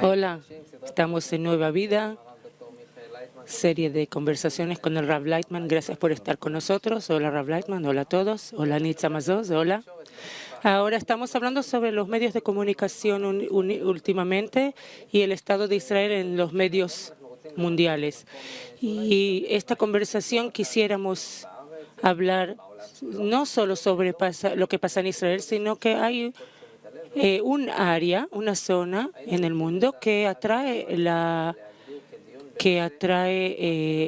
Hola, estamos en Nueva Vida, serie de conversaciones con el Rav Lightman. Gracias por estar con nosotros. Hola, Rav Lightman. Hola a todos. Hola, Nitza Mazos. Hola. Ahora estamos hablando sobre los medios de comunicación últimamente y el Estado de Israel en los medios mundiales. Y esta conversación quisiéramos hablar no solo sobre lo que pasa en Israel, sino que hay un área, una zona en el mundo que atrae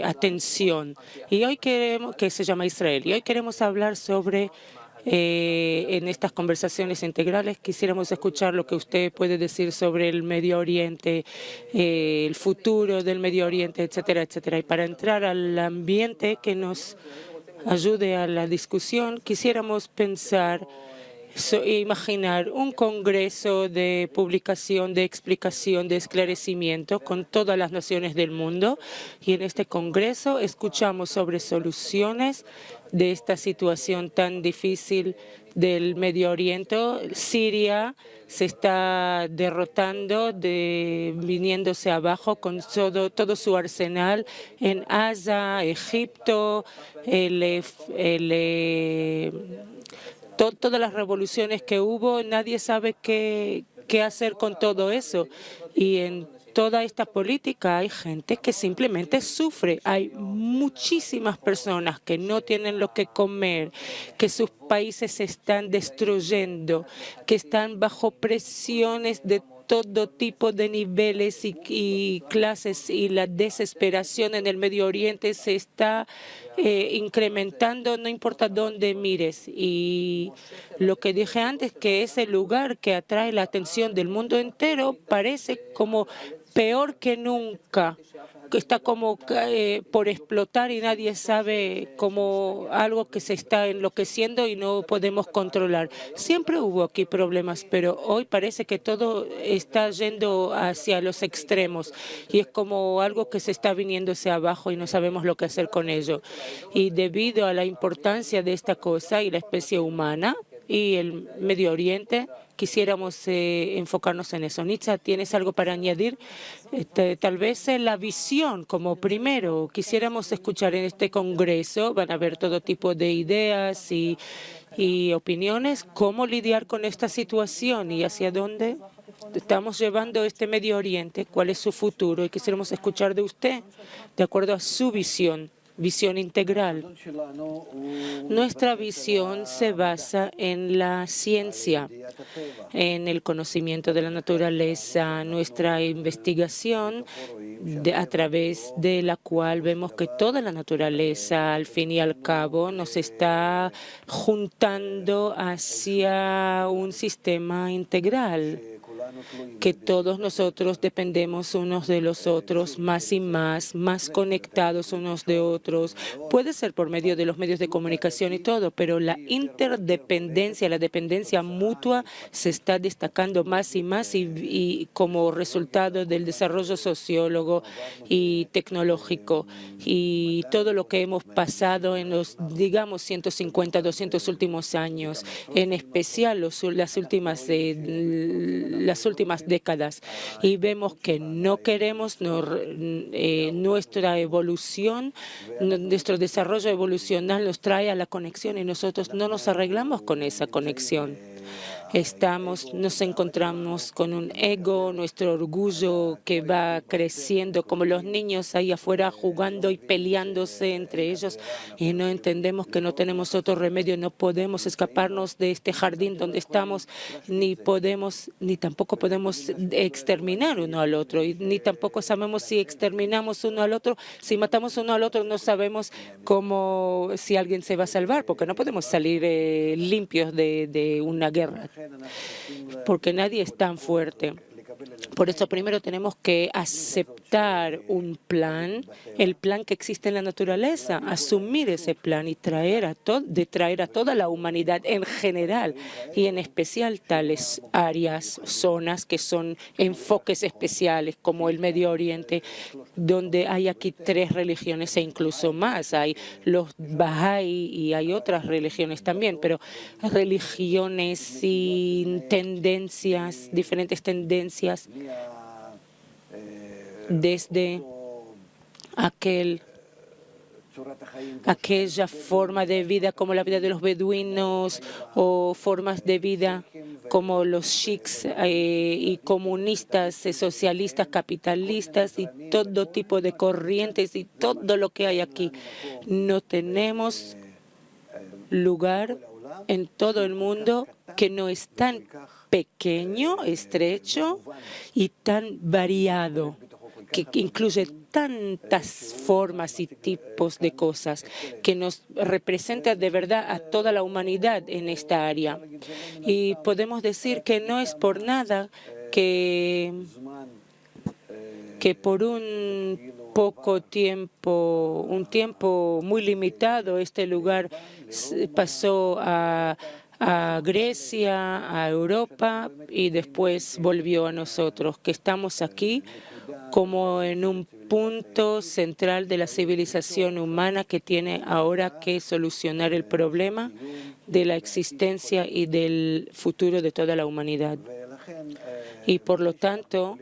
atención, y hoy queremos, que se llama Israel, y hoy queremos hablar sobre en estas conversaciones integrales. Quisiéramos escuchar lo que usted puede decir sobre el Medio Oriente, el futuro del Medio Oriente, etcétera, etcétera. Y para entrar al ambiente que nos ayude a la discusión, quisiéramos pensar imaginar un congreso de publicación, de explicación, de esclarecimiento con todas las naciones del mundo, y en este congreso escuchamos sobre soluciones de esta situación tan difícil del Medio Oriente. Siria se está derrotando, viniéndose abajo con todo su arsenal en Gaza, Egipto, todas las revoluciones que hubo. Nadie sabe qué hacer con todo eso. Y en toda esta política hay gente que simplemente sufre. Hay muchísimas personas que no tienen lo que comer, que sus países se están destruyendo, que están bajo presiones de todo tipo de niveles y clases, y la desesperación en el Medio Oriente se está incrementando, no importa dónde mires. Y lo que dije antes, que ese lugar que atrae la atención del mundo entero, parece como peor que nunca, que está como por explotar, y nadie sabe, como algo que se está enloqueciendo y no podemos controlar. Siempre hubo aquí problemas, pero hoy parece que todo está yendo hacia los extremos, y es como algo que se está viniéndose abajo y no sabemos lo que hacer con ello. Y debido a la importancia de esta cosa y la especie humana y el Medio Oriente, quisiéramos enfocarnos en eso. Nitza, ¿tienes algo para añadir? Tal vez la visión como primero. Quisiéramos escuchar en este congreso, van a haber todo tipo de ideas y opiniones, cómo lidiar con esta situación y hacia dónde estamos llevando este Medio Oriente, cuál es su futuro, y quisiéramos escuchar de usted de acuerdo a su visión integral. Nuestra visión se basa en la ciencia, en el conocimiento de la naturaleza, nuestra investigación a través de la cual vemos que toda la naturaleza, al fin y al cabo, nos está juntando hacia un sistema integral, que todos nosotros dependemos unos de los otros más y más conectados unos de otros. Puede ser por medio de los medios de comunicación y todo, pero la interdependencia, la dependencia mutua se está destacando más y más, y como resultado del desarrollo sociólogo y tecnológico y todo lo que hemos pasado en los, digamos, 150, 200 últimos años, en especial las últimas décadas, y vemos que no queremos nuestra evolución, nuestro desarrollo evolucional nos trae a la conexión, y nosotros no nos arreglamos con esa conexión. Nos encontramos con un ego, nuestro orgullo que va creciendo como los niños ahí afuera jugando y peleándose entre ellos, y no entendemos que no tenemos otro remedio. No podemos escaparnos de este jardín donde estamos, ni tampoco podemos exterminar uno al otro, y ni tampoco sabemos si exterminamos uno al otro, si matamos uno al otro, no sabemos si alguien se va a salvar, porque no podemos salir limpios de una guerra, porque nadie es tan fuerte. Por eso primero tenemos que aceptar un plan, el plan que existe en la naturaleza, asumir ese plan y traer a toda la humanidad en general y en especial tales áreas, zonas que son enfoques especiales como el Medio Oriente, donde hay aquí 3 religiones e incluso más. Hay los Bahá'í y hay otras religiones también, pero religiones y tendencias, diferentes tendencias desde aquella forma de vida como la vida de los beduinos o formas de vida como los shiks y comunistas, socialistas, capitalistas y todo tipo de corrientes y todo lo que hay aquí. No tenemos lugar en todo el mundo que no es tan pequeño, estrecho y tan variado, que incluye tantas formas y tipos de cosas, que nos representa de verdad a toda la humanidad en esta área. Y podemos decir que no es por nada que por un poco tiempo, un tiempo muy limitado, este lugar pasó a Grecia, a Europa y después volvió a nosotros, que estamos aquí como en un punto central de la civilización humana que tiene ahora que solucionar el problema de la existencia y del futuro de toda la humanidad. Y por lo tanto,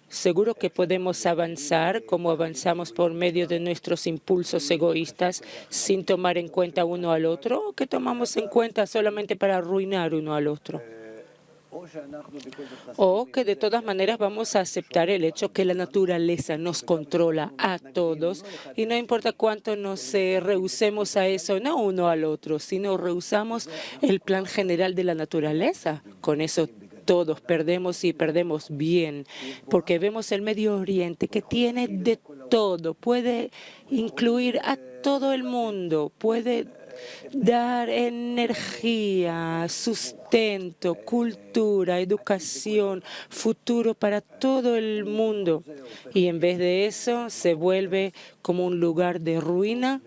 seguro que podemos avanzar como avanzamos por medio de nuestros impulsos egoístas sin tomar en cuenta uno al otro, o que tomamos en cuenta solamente para arruinar uno al otro. O que de todas maneras vamos a aceptar el hecho que la naturaleza nos controla a todos y no importa cuánto nos rehusemos a eso, no uno al otro, sino rehusamos el plan general de la naturaleza. Con eso todos perdemos y perdemos bien, porque vemos el Medio Oriente que tiene de todo, puede incluir a todo el mundo, puede dar energía, sustento, cultura, educación, futuro para todo el mundo. Y en vez de eso se vuelve como un lugar de ruina,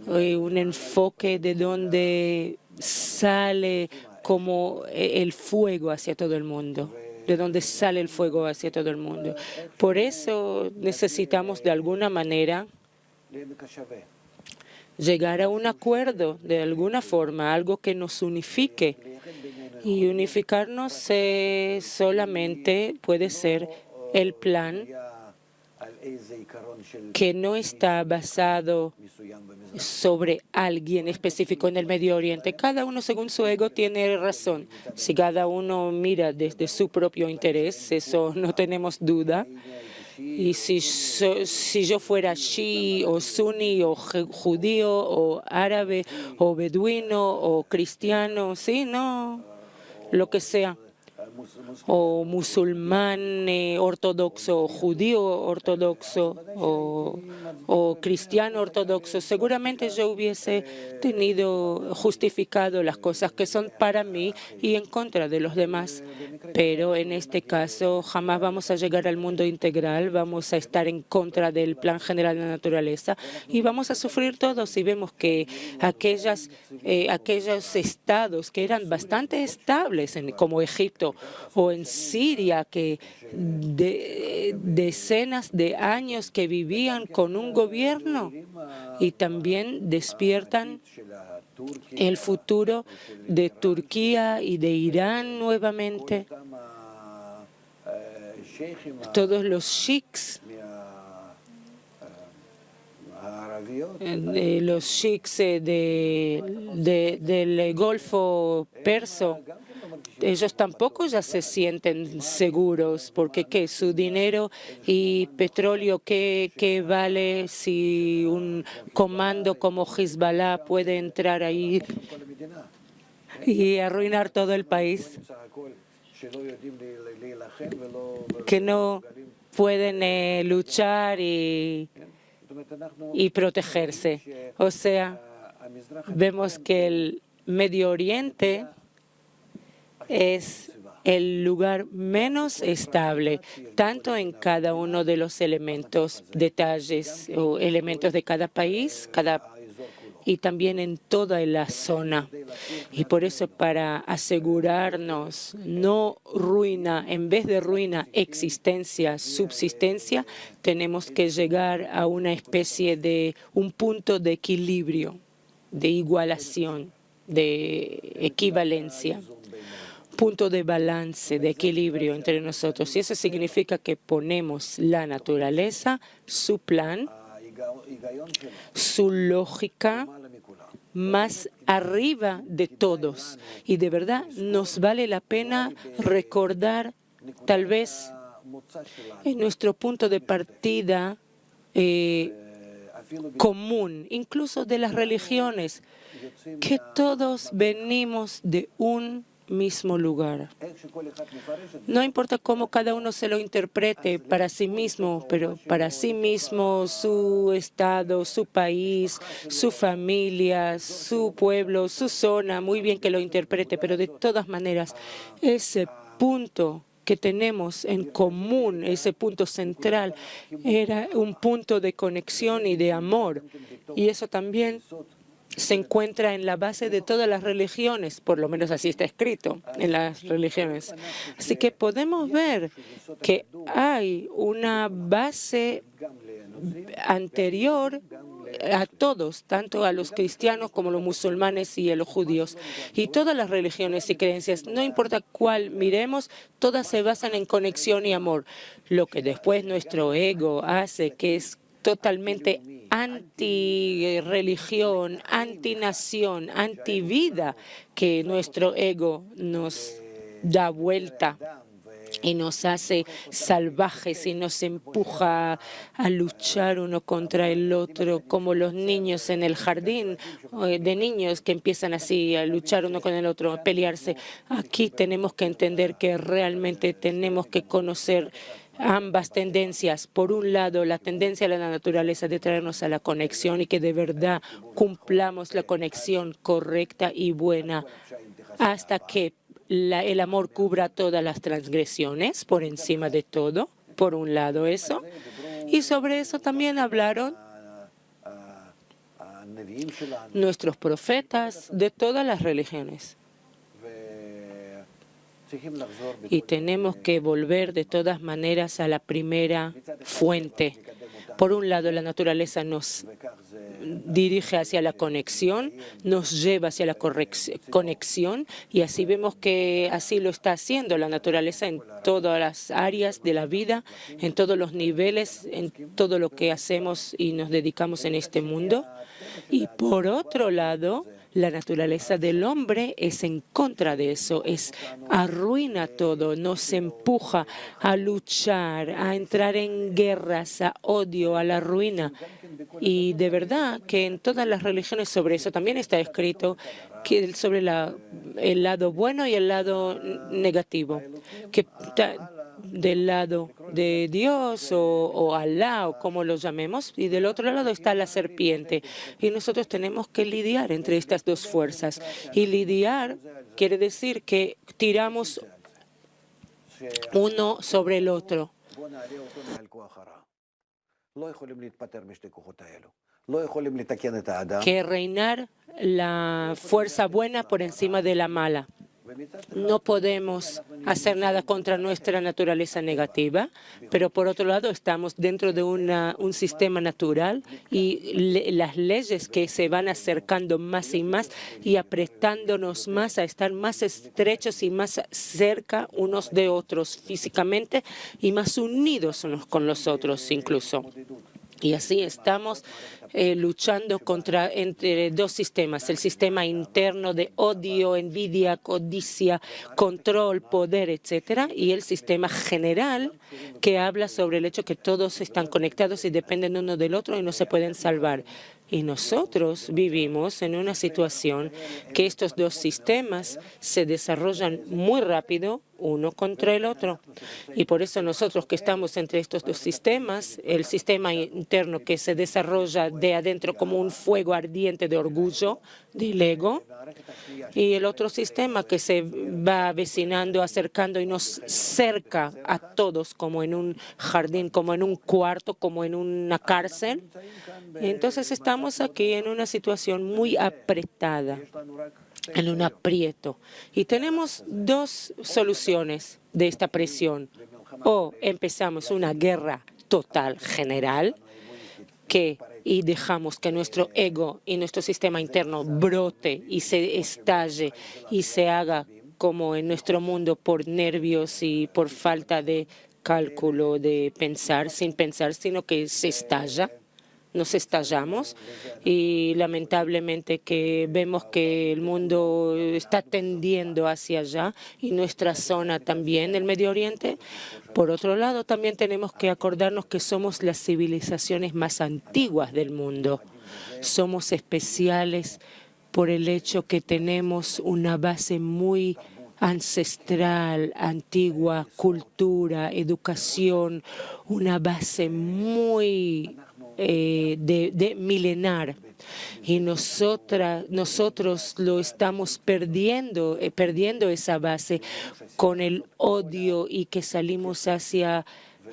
un enfoque de donde sale como el fuego hacia todo el mundo, de donde sale el fuego hacia todo el mundo. Por eso necesitamos de alguna manera llegar a un acuerdo de alguna forma, algo que nos unifique. Y unificarnos solamente puede ser el plan que no está basado sobre alguien específico en el Medio Oriente. Cada uno, según su ego, tiene razón. Si cada uno mira desde su propio interés, eso no tenemos duda. Y si yo fuera chií o suní o judío o árabe o beduino o cristiano, sí, no, lo que sea, o musulmán ortodoxo, o judío ortodoxo o cristiano ortodoxo, seguramente yo hubiese justificado las cosas que son para mí y en contra de los demás. Pero en este caso jamás vamos a llegar al mundo integral, vamos a estar en contra del plan general de la naturaleza y vamos a sufrir todos si vemos que aquellos estados que eran bastante estables, como Egipto o en Siria, que decenas de años que vivían con un gobierno y también despiertan el futuro de Turquía y de Irán nuevamente. Todos los shiks, los shiks del Golfo Persa, ellos tampoco ya se sienten seguros, porque su dinero y petróleo, ¿qué vale si un comando como Hezbollah puede entrar ahí y arruinar todo el país? Que no pueden luchar y protegerse. O sea, vemos que el Medio Oriente es el lugar menos estable, tanto en cada uno de los elementos, detalles o elementos de cada país, y también en toda la zona. Y por eso, para asegurarnos no ruina, en vez de ruina, existencia, subsistencia, tenemos que llegar a una especie de un punto de equilibrio, de igualación, de equivalencia, punto de balance, de equilibrio entre nosotros. Y eso significa que ponemos la naturaleza, su plan, su lógica, más arriba de todos. Y de verdad nos vale la pena recordar, tal vez, en nuestro punto de partida común, incluso de las religiones, que todos venimos de un mismo lugar. No importa cómo cada uno se lo interprete para sí mismo, pero para sí mismo, su estado, su país, su familia, su pueblo, su zona, muy bien que lo interprete, pero de todas maneras, ese punto que tenemos en común, ese punto central, era un punto de conexión y de amor. Y eso también se encuentra en la base de todas las religiones, por lo menos así está escrito en las religiones. Así que podemos ver que hay una base anterior a todos, tanto a los cristianos como a los musulmanes y a los judíos. Y todas las religiones y creencias, no importa cuál miremos, todas se basan en conexión y amor. Lo que después nuestro ego hace, que es totalmente anti-religión, anti-nación, anti-vida, que nuestro ego nos da vuelta y nos hace salvajes y nos empuja a luchar uno contra el otro, como los niños en el jardín de niños que empiezan así a luchar uno con el otro, a pelearse. Aquí tenemos que entender que realmente tenemos que conocer ambas tendencias. Por un lado, la tendencia de la naturaleza de traernos a la conexión y que de verdad cumplamos la conexión correcta y buena hasta que el amor cubra todas las transgresiones por encima de todo. Por un lado eso. Y sobre eso también hablaron nuestros profetas de todas las religiones. Y tenemos que volver de todas maneras a la primera fuente. Por un lado, la naturaleza nos dirige hacia la conexión, nos lleva hacia la conexión, y así vemos que así lo está haciendo la naturaleza en todas las áreas de la vida, en todos los niveles, en todo lo que hacemos y nos dedicamos en este mundo. Y por otro lado, la naturaleza del hombre es en contra de eso, arruina todo, nos empuja a luchar, a entrar en guerras, a odio, a la ruina. Y de verdad que en todas las religiones sobre eso también está escrito, que sobre el lado bueno y el lado negativo, que del lado de Dios o Alá o como lo llamemos, y del otro lado está la serpiente. Y nosotros tenemos que lidiar entre estas dos fuerzas. Y lidiar quiere decir que tiramos uno sobre el otro. Que reinar la fuerza buena por encima de la mala. No podemos hacer nada contra nuestra naturaleza negativa, pero por otro lado estamos dentro de un sistema natural y las leyes que se van acercando más y más y apretándonos más a estar más estrechos y más cerca unos de otros físicamente y más unidos unos con los otros incluso. Y así estamos luchando entre dos sistemas, el sistema interno de odio, envidia, codicia, control, poder, etcétera, y el sistema general que habla sobre el hecho que todos están conectados y dependen uno del otro y no se pueden salvar. Y nosotros vivimos en una situación que estos dos sistemas se desarrollan muy rápido uno contra el otro. Y por eso nosotros que estamos entre estos dos sistemas, el sistema interno que se desarrolla de adentro como un fuego ardiente de orgullo, del ego, y el otro sistema que se va avecinando, acercando y nos cerca a todos como en un jardín, como en un cuarto, como en una cárcel. Y entonces estamos aquí en una situación muy apretada, en un aprieto. Y tenemos dos soluciones de esta presión. O empezamos una guerra total general y dejamos que nuestro ego y nuestro sistema interno brote y se estalle y se haga como en nuestro mundo por nervios y por falta de cálculo de pensar, sin pensar, sino que se estalla. Nos estallamos y lamentablemente que vemos que el mundo está tendiendo hacia allá y nuestra zona también, el Medio Oriente. Por otro lado, también tenemos que acordarnos que somos las civilizaciones más antiguas del mundo. Somos especiales por el hecho que tenemos una base muy ancestral, antigua, cultura, educación, una base muy de milenar. Y nosotros lo estamos perdiendo esa base con el odio y que salimos hacia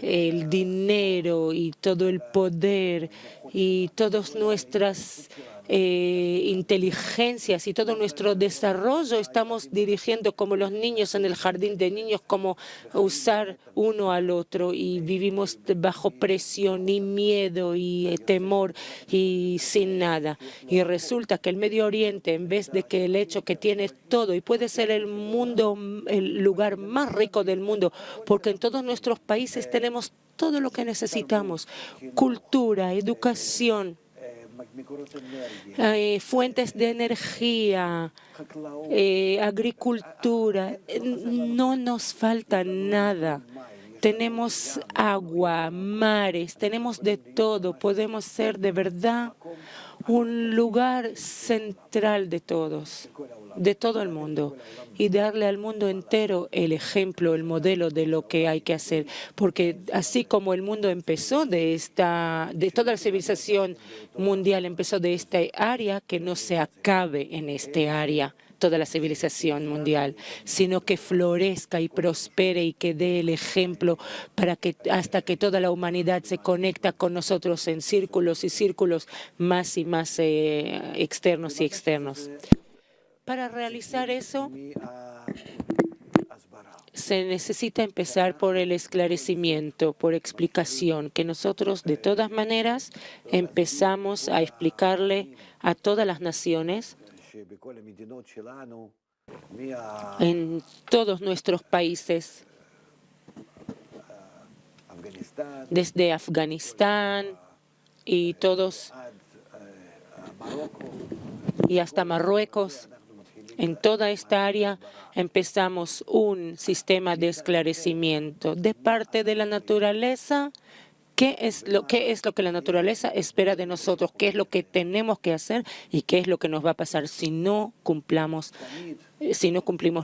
el dinero y todo el poder y todas nuestras inteligencias y todo nuestro desarrollo estamos dirigiendo como los niños en el jardín de niños, como usar uno al otro y vivimos bajo presión y miedo y temor y sin nada. Y resulta que el Medio Oriente, en vez de que el hecho que tiene todo y puede ser el lugar más rico del mundo, porque en todos nuestros países tenemos todo lo que necesitamos, cultura, educación, fuentes de energía, agricultura, no nos falta nada. Tenemos agua, mares, tenemos de todo. Podemos ser de verdad un lugar central de todos, de todo el mundo, y darle al mundo entero el ejemplo, el modelo de lo que hay que hacer. Porque así como el mundo empezó de toda la civilización mundial empezó de esta área, que no se acabe en este área toda la civilización mundial, sino que florezca y prospere y que dé el ejemplo para que hasta que toda la humanidad se conecta con nosotros en círculos y círculos más y más externos y externos. Para realizar eso, se necesita empezar por el esclarecimiento, por explicación, que nosotros de todas maneras empezamos a explicarle a todas las naciones en todos nuestros países, desde Afganistán y todos y hasta Marruecos. En toda esta área empezamos un sistema de esclarecimiento de parte de la naturaleza. ¿Qué es lo que la naturaleza espera de nosotros? ¿Qué es lo que tenemos que hacer? ¿Y qué es lo que nos va a pasar si no cumplimos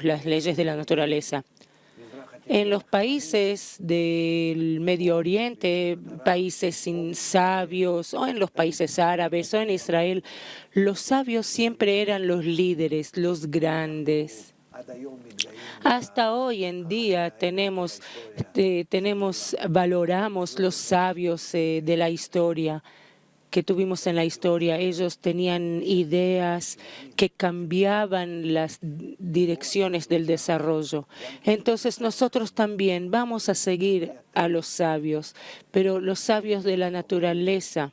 las leyes de la naturaleza? En los países del Medio Oriente, países sabios, o en los países árabes, o en Israel, los sabios siempre eran los líderes, los grandes. Hasta hoy en día valoramos los sabios de la historia que tuvimos en la historia. Ellos tenían ideas que cambiaban las direcciones del desarrollo. Entonces nosotros también vamos a seguir a los sabios, pero los sabios de la naturaleza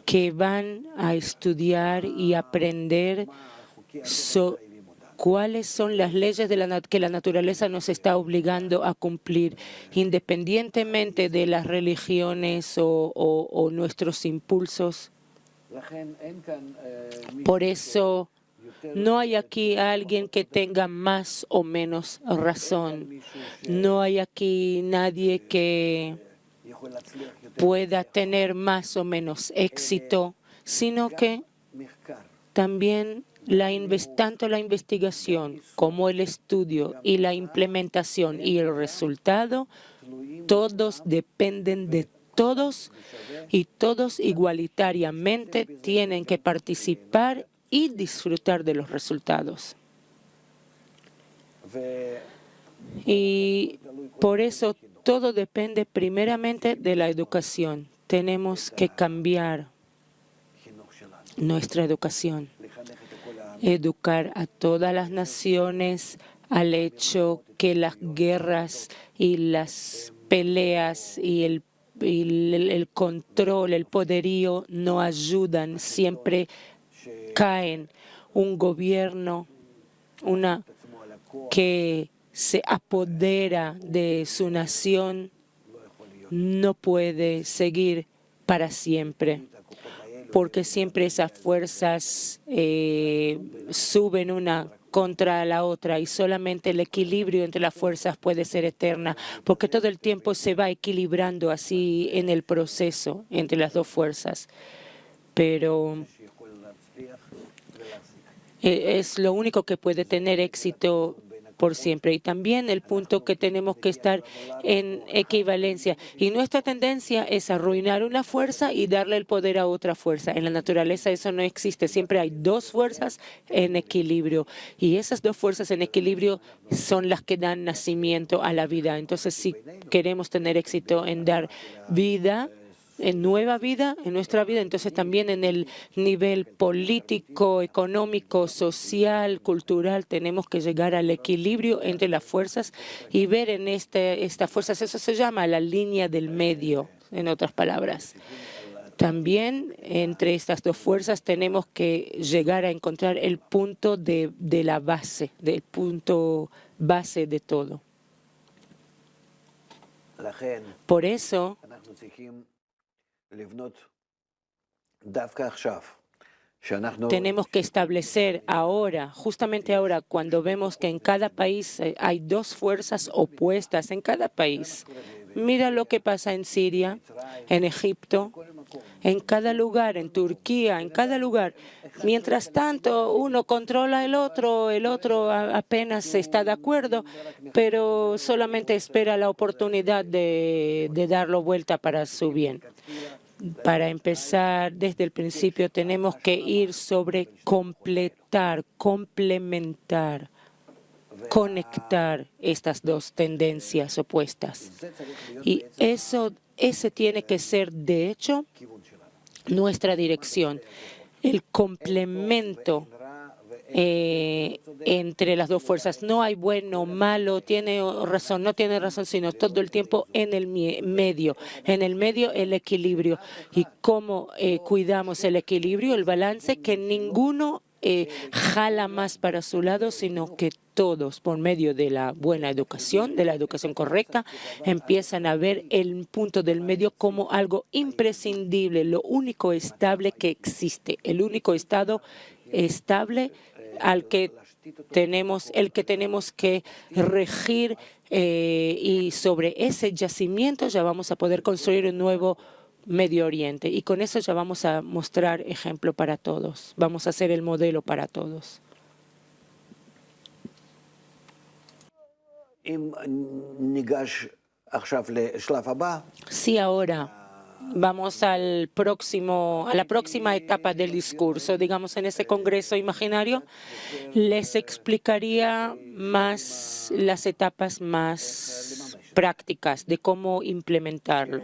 que van a estudiar y aprender cuáles son las leyes que la naturaleza nos está obligando a cumplir, independientemente de las religiones o nuestros impulsos. Por eso no hay aquí alguien que tenga más o menos razón. No hay aquí nadie que pueda tener más o menos éxito, sino que también tanto la investigación como el estudio y la implementación y el resultado, todos dependen de todos igualitariamente tienen que participar y disfrutar de los resultados. Y por eso todo depende primeramente de la educación. Tenemos que cambiar nuestra educación, educar a todas las naciones al hecho que las guerras y las peleas y el control, el poderío no ayudan, siempre caen. Un gobierno que se apodera de su nación no puede seguir para siempre, porque siempre esas fuerzas suben una contra la otra y solamente el equilibrio entre las fuerzas puede ser eterna, porque todo el tiempo se va equilibrando así en el proceso entre las dos fuerzas. Pero es lo único que puede tener éxito por siempre. Y también el punto que tenemos que estar en equivalencia. Y nuestra tendencia es arruinar una fuerza y darle el poder a otra fuerza. En la naturaleza eso no existe. Siempre hay dos fuerzas en equilibrio. Y esas dos fuerzas en equilibrio son las que dan nacimiento a la vida. Entonces, si queremos tener éxito en dar vida, en nueva vida, en nuestra vida, entonces también en el nivel político, económico, social, cultural, tenemos que llegar al equilibrio entre las fuerzas y ver en estas fuerzas, eso se llama la línea del medio, en otras palabras. También entre estas dos fuerzas tenemos que llegar a encontrar el punto de la base, del punto base de todo. Por eso, tenemos que establecer ahora, justamente ahora, cuando vemos que en cada país hay dos fuerzas opuestas en cada país. Mira lo que pasa en Siria, en Egipto, en cada lugar, en Turquía, en cada lugar. Mientras tanto, uno controla el otro apenas está de acuerdo, pero solamente espera la oportunidad de darlo vuelta para su bien. Para empezar, desde el principio tenemos que ir sobre completar, complementar, conectar estas dos tendencias opuestas. Y ese tiene que ser, de hecho, nuestra dirección, el complemento entre las dos fuerzas. No hay bueno, malo, tiene razón, no tiene razón, sino todo el tiempo en el medio. En el medio, el equilibrio. ¿Y cómo cuidamos el equilibrio, el balance? Que ninguno jala más para su lado, sino que todos, por medio de la buena educación, de la educación correcta, empiezan a ver el punto del medio como algo imprescindible, lo único estable que existe, el único estado estable el que tenemos que regir, y sobre ese yacimiento ya vamos a poder construir un nuevo Medio Oriente. Y con eso ya vamos a mostrar ejemplo para todos. Vamos a ser el modelo para todos. Si ahora vamos a la próxima etapa del discurso, digamos en ese congreso imaginario, les explicaría más las etapas más prácticas de cómo implementarlo.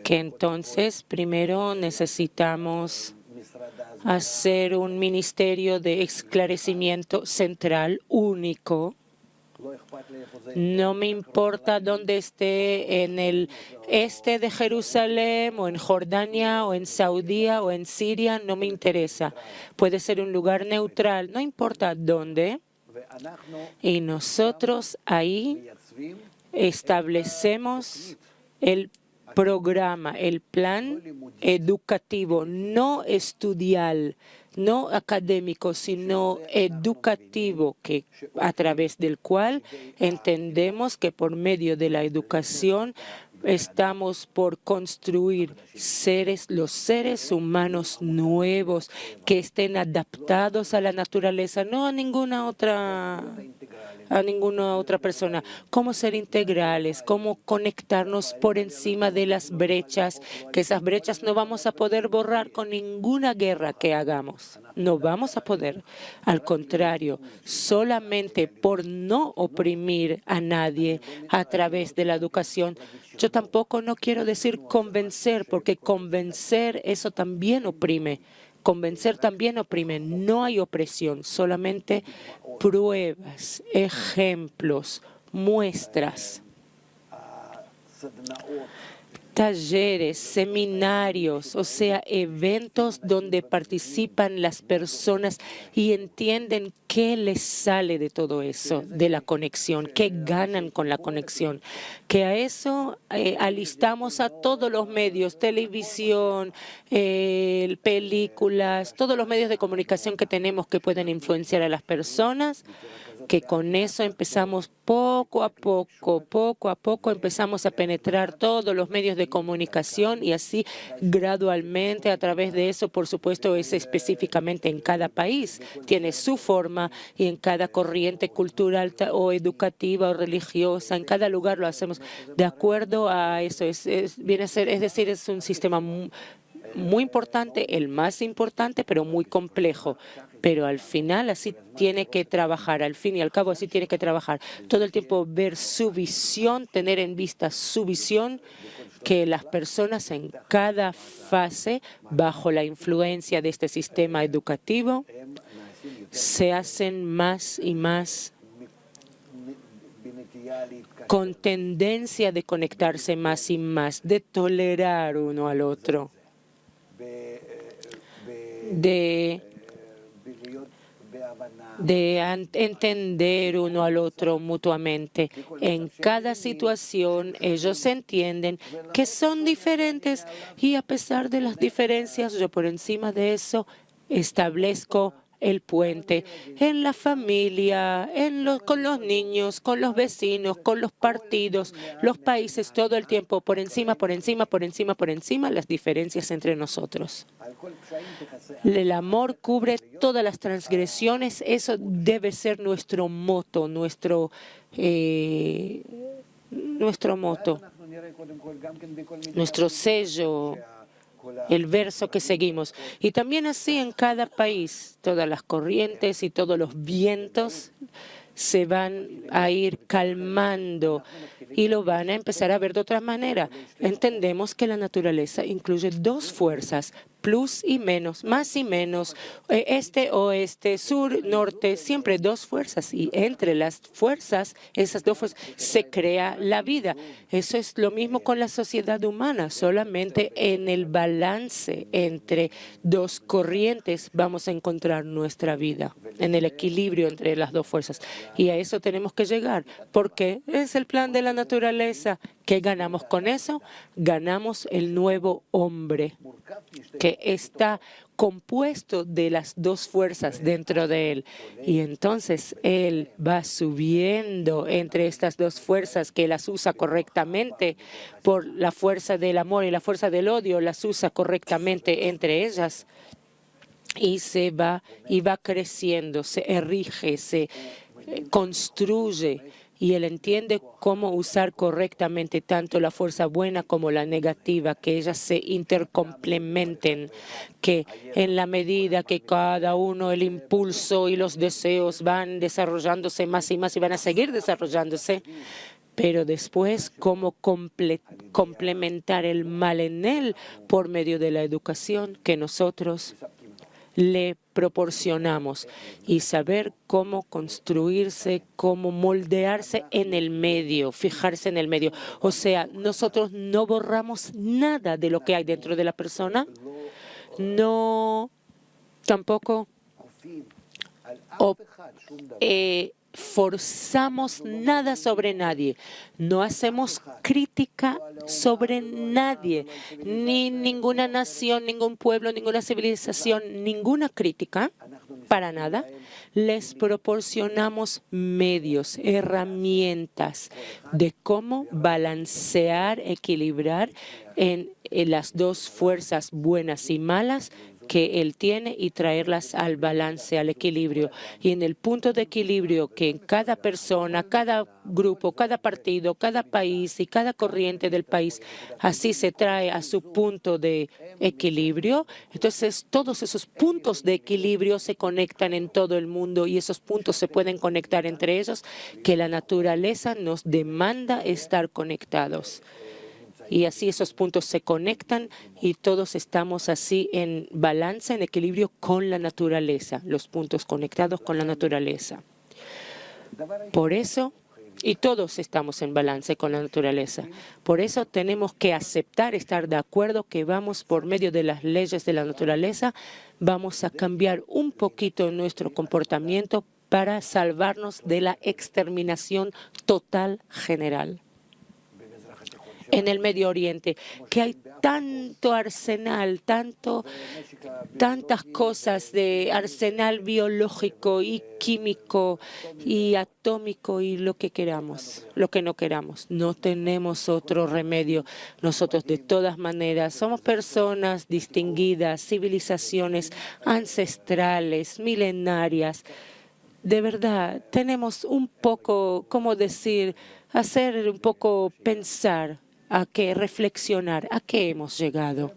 Que entonces primero necesitamos hacer un ministerio de esclarecimiento central único. No me importa dónde esté, en el este de Jerusalén o en Jordania o en Saudí o en Siria, no me interesa. Puede ser un lugar neutral, no importa dónde. Y nosotros ahí establecemos el programa, el plan educativo, no estudial, no académico, sino educativo, que a través del cual entendemos que por medio de la educación estamos por construir los seres humanos nuevos que estén adaptados a la naturaleza, no a ninguna otra a ninguna otra persona. Cómo ser integrales, cómo conectarnos por encima de las brechas, que esas brechas no vamos a poder borrar con ninguna guerra que hagamos. No vamos a poder. Al contrario, solamente por no oprimir a nadie a través de la educación. Yo tampoco no quiero decir convencer, porque convencer eso también oprime. Convencer también oprime. No hay opresión, solamente pruebas, ejemplos, muestras, talleres, seminarios, o sea, eventos donde participan las personas y entienden qué les sale de todo eso, de la conexión, qué ganan con la conexión. Que a eso alistamos a todos los medios, televisión, películas, todos los medios de comunicación que tenemos que pueden influenciar a las personas, que con eso empezamos poco a poco empezamos a penetrar todos los medios de comunicación y así gradualmente a través de eso, por supuesto, es específicamente en cada país, tiene su forma y en cada corriente cultural o educativa o religiosa, en cada lugar lo hacemos de acuerdo a eso. Viene a ser, es decir, es un sistema muy importante, el más importante, pero muy complejo. Pero al final así tiene que trabajar, al fin y al cabo así tiene que trabajar. Todo el tiempo ver su visión, tener en vista su visión, que las personas en cada fase, bajo la influencia de este sistema educativo, se hacen más y más con tendencia de conectarse más y más, de tolerar uno al otro, de entender uno al otro mutuamente. En cada situación ellos entienden que son diferentes y a pesar de las diferencias, yo por encima de eso establezco el puente en la familia, con los niños, con los vecinos, con los partidos, los países, todo el tiempo, por encima, las diferencias entre nosotros. El amor cubre todas las transgresiones, eso debe ser nuestro moto, nuestro sello, el verso que seguimos. Y también así en cada país, todas las corrientes y todos los vientos se van a ir calmando y lo van a empezar a ver de otra manera. Entendemos que la naturaleza incluye dos fuerzas, plus y menos, más y menos, este, oeste, sur, norte, siempre dos fuerzas. Y entre las fuerzas, esas dos fuerzas, se crea la vida. Eso es lo mismo con la sociedad humana. Solamente en el balance entre dos corrientes vamos a encontrar nuestra vida, en el equilibrio entre las dos fuerzas. Y a eso tenemos que llegar, porque es el plan de la naturaleza. ¿Qué ganamos con eso? Ganamos el nuevo hombre, que está compuesto de las dos fuerzas dentro de él. Y entonces él va subiendo entre estas dos fuerzas que las usa correctamente por la fuerza del amor y la fuerza del odio, las usa correctamente entre ellas. Y va creciendo, se erige, se construye. Y él entiende cómo usar correctamente tanto la fuerza buena como la negativa, que ellas se intercomplementen, que en la medida que cada uno, el impulso y los deseos van desarrollándose más y más y van a seguir desarrollándose, pero después cómo complementar el mal en él por medio de la educación que nosotros le proporcionamos y saber cómo construirse, cómo moldearse en el medio, fijarse en el medio. O sea, nosotros no borramos nada de lo que hay dentro de la persona, no tampoco forzamos nada sobre nadie, no hacemos crítica sobre nadie, ni ninguna nación, ningún pueblo, ninguna civilización, ninguna crítica, para nada. Les proporcionamos medios, herramientas de cómo balancear, equilibrar en las dos fuerzas buenas y malas que él tiene y traerlas al balance, al equilibrio. Y en el punto de equilibrio que en cada persona, cada grupo, cada partido, cada país y cada corriente del país, así se trae a su punto de equilibrio, entonces todos esos puntos de equilibrio se conectan en todo el mundo y esos puntos se pueden conectar entre ellos, que la naturaleza nos demanda estar conectados. Y así esos puntos se conectan y todos estamos así en balance, en equilibrio con la naturaleza, los puntos conectados con la naturaleza. Por eso, y todos estamos en balance con la naturaleza. Por eso tenemos que aceptar, estar de acuerdo que vamos por medio de las leyes de la naturaleza, vamos a cambiar un poquito nuestro comportamiento para salvarnos de la exterminación total general. En el Medio Oriente, que hay tanto arsenal, tantas cosas de arsenal biológico y químico y atómico y lo que queramos, lo que no queramos. No tenemos otro remedio. Nosotros de todas maneras somos personas distinguidas, civilizaciones ancestrales, milenarias. De verdad, tenemos un poco, ¿cómo decir?, hacer un poco pensar, a qué reflexionar, a qué hemos llegado.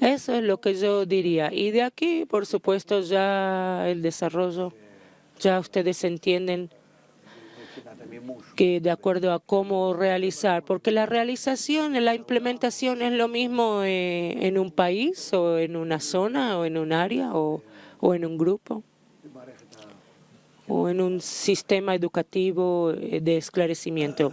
Eso es lo que yo diría. Y de aquí, por supuesto, ya el desarrollo, ya ustedes entienden que de acuerdo a cómo realizar, porque la realización, la implementación es lo mismo en un país o en una zona o en un área o en un grupo o en un sistema educativo de esclarecimiento.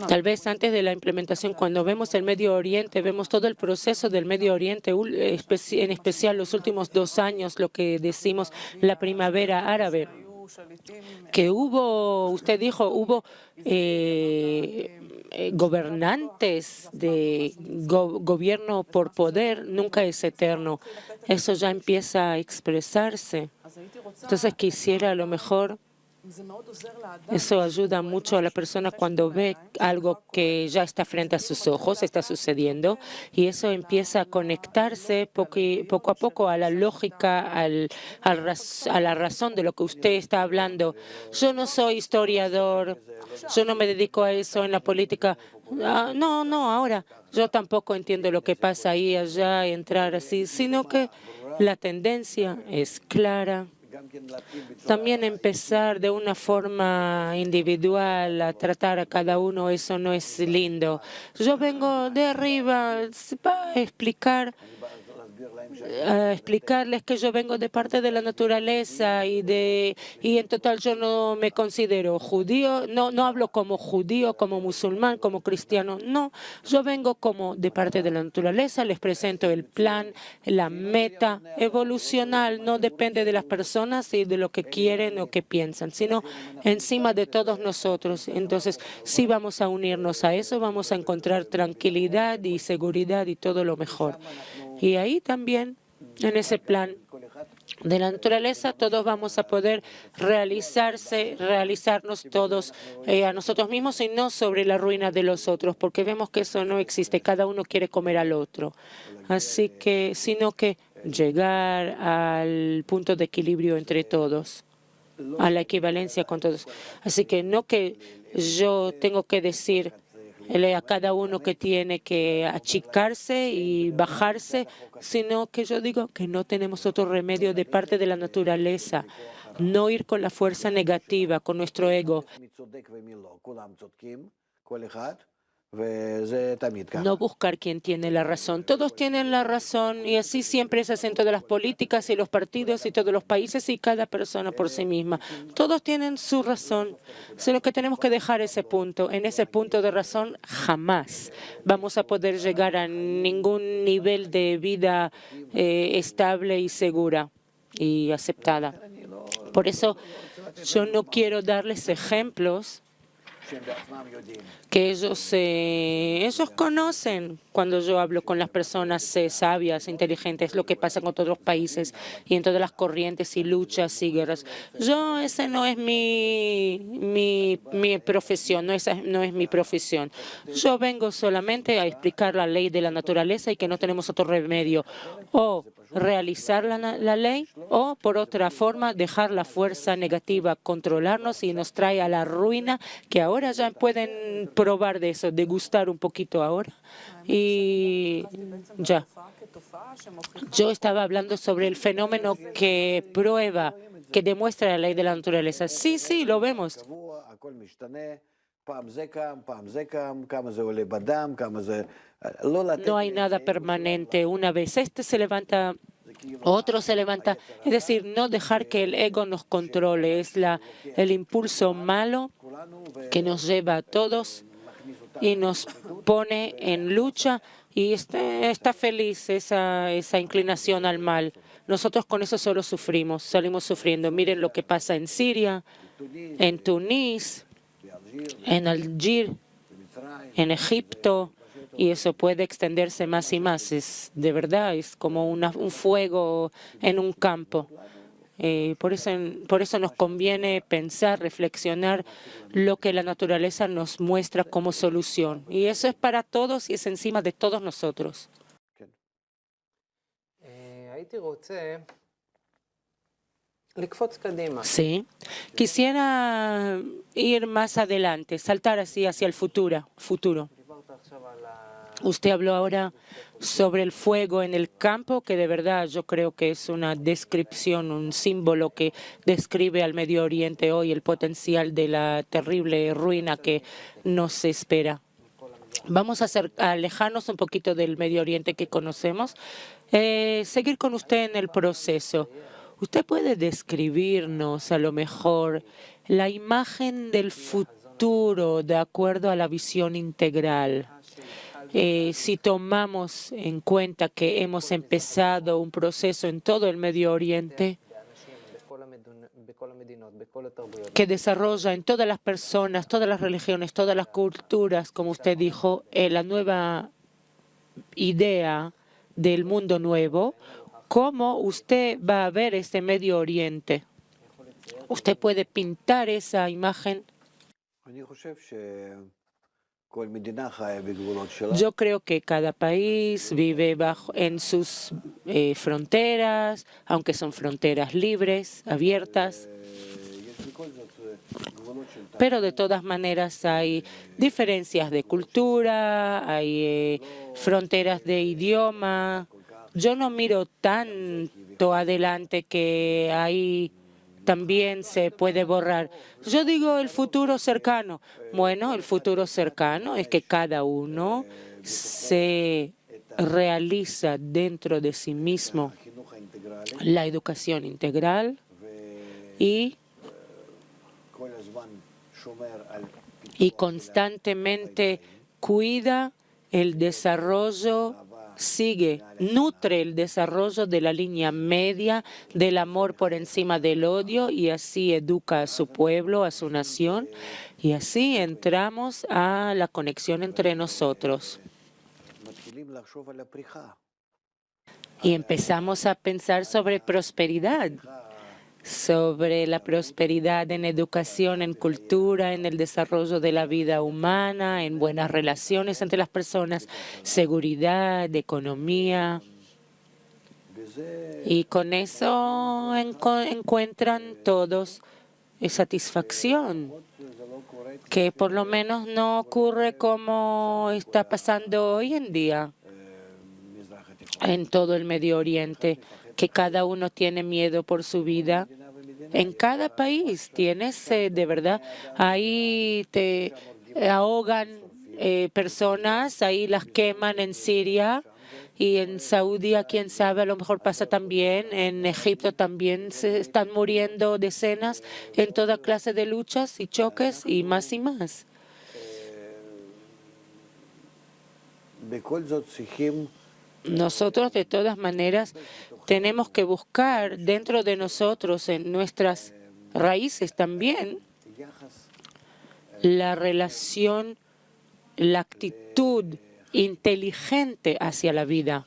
Tal vez antes de la implementación, cuando vemos el Medio Oriente, vemos todo el proceso del Medio Oriente, en especial los últimos 2 años, lo que decimos la primavera árabe, que usted dijo, hubo gobernantes de gobierno por poder, nunca es eterno. Eso ya empieza a expresarse. Entonces quisiera a lo mejor, eso ayuda mucho a la persona cuando ve algo que ya está frente a sus ojos, está sucediendo, y eso empieza a conectarse poco a poco a la lógica, a la razón de lo que usted está hablando. Yo no soy historiador, yo no me dedico a eso en la política. No, ahora yo tampoco entiendo lo que pasa ahí, allá, entrar así, sino que la tendencia es clara. También empezar de una forma individual a tratar a cada uno, eso no es lindo. Yo vengo de arriba para explicarles que yo vengo de parte de la naturaleza y en total yo no me considero judío, no hablo como judío, como musulmán, como cristiano, no, yo vengo como de parte de la naturaleza, les presento el plan, la meta evolucional, no depende de las personas y de lo que quieren o que piensan, sino encima de todos nosotros. Entonces, si vamos a unirnos a eso, vamos a encontrar tranquilidad y seguridad y todo lo mejor. Y ahí también, en ese plan de la naturaleza, todos vamos a poder realizarnos todos a nosotros mismos y no sobre la ruina de los otros, porque vemos que eso no existe. Cada uno quiere comer al otro. Así que, sino que llegar al punto de equilibrio entre todos, a la equivalencia con todos. Así que no que yo tengo que decir a cada uno que tiene que achicarse y bajarse, sino que yo digo que no tenemos otro remedio de parte de la naturaleza, no ir con la fuerza negativa, con nuestro ego. No buscar quién tiene la razón. Todos tienen la razón y así siempre es así en todas las políticas y los partidos y todos los países y cada persona por sí misma. Todos tienen su razón, sino que tenemos que dejar ese punto. En ese punto de razón jamás vamos a poder llegar a ningún nivel de vida estable y segura y aceptada. Por eso yo no quiero darles ejemplos que ellos conocen cuando yo hablo con las personas sabias, inteligentes, lo que pasa con todos los países y en todas las corrientes y luchas y guerras. Ese no es mi profesión, no es mi profesión. Yo vengo solamente a explicar la ley de la naturaleza y que no tenemos otro remedio. O realizar la ley o, por otra forma, dejar la fuerza negativa controlarnos y nos trae a la ruina, que ahora ya pueden probar de eso, degustar un poquito ahora. Y ya. Yo estaba hablando sobre el fenómeno que prueba, que demuestra la ley de la naturaleza. Sí, sí, lo vemos. No hay nada permanente. Una vez este se levanta, otro se levanta. Es decir, no dejar que el ego nos controle. Es el impulso malo que nos lleva a todos y nos pone en lucha y está feliz esa inclinación al mal. Nosotros con eso solo sufrimos, salimos sufriendo. Miren lo que pasa en Siria, en Túnez, en Alger, en Egipto, y eso puede extenderse más y más. De verdad, es como un fuego en un campo. Por eso nos conviene pensar, reflexionar lo que la naturaleza nos muestra como solución. Y eso es para todos y es encima de todos nosotros. Sí, quisiera ir más adelante, saltar así hacia el futuro. Usted habló ahora sobre el fuego en el campo, que de verdad yo creo que es una descripción, un símbolo que describe al Medio Oriente hoy, el potencial de la terrible ruina que nos espera. Vamos a alejarnos un poquito del Medio Oriente que conocemos, seguir con usted en el proceso. ¿Usted puede describirnos a lo mejor la imagen del futuro de acuerdo a la visión integral? Si tomamos en cuenta que hemos empezado un proceso en todo el Medio Oriente que desarrolla en todas las personas, todas las religiones, todas las culturas, como usted dijo, la nueva idea del mundo nuevo, ¿cómo usted va a ver este Medio Oriente? ¿Usted puede pintar esa imagen? Yo creo que cada país vive en sus fronteras, aunque son fronteras libres, abiertas. Pero de todas maneras hay diferencias de cultura, hay fronteras de idioma. Yo no miro tanto adelante que ahí también se puede borrar. Yo digo el futuro cercano. Bueno, el futuro cercano es que cada uno se realiza dentro de sí mismo la educación integral y constantemente cuida el desarrollo, nutre el desarrollo de la línea media del amor por encima del odio y así educa a su pueblo, a su nación y así entramos a la conexión entre nosotros. Y empezamos a pensar sobre prosperidad. Sobre la prosperidad en educación, en cultura, en el desarrollo de la vida humana, en buenas relaciones entre las personas, seguridad, economía. Y con eso encuentran todos satisfacción, que por lo menos no ocurre como está pasando hoy en día en todo el Medio Oriente, que cada uno tiene miedo por su vida. En cada país tienes, de verdad, ahí te ahogan personas, ahí las queman en Siria y en Saudí, quién sabe, a lo mejor pasa también, en Egipto también se están muriendo decenas en toda clase de luchas y choques y más y más. Nosotros, de todas maneras, tenemos que buscar dentro de nosotros, en nuestras raíces también, la relación, la actitud inteligente hacia la vida.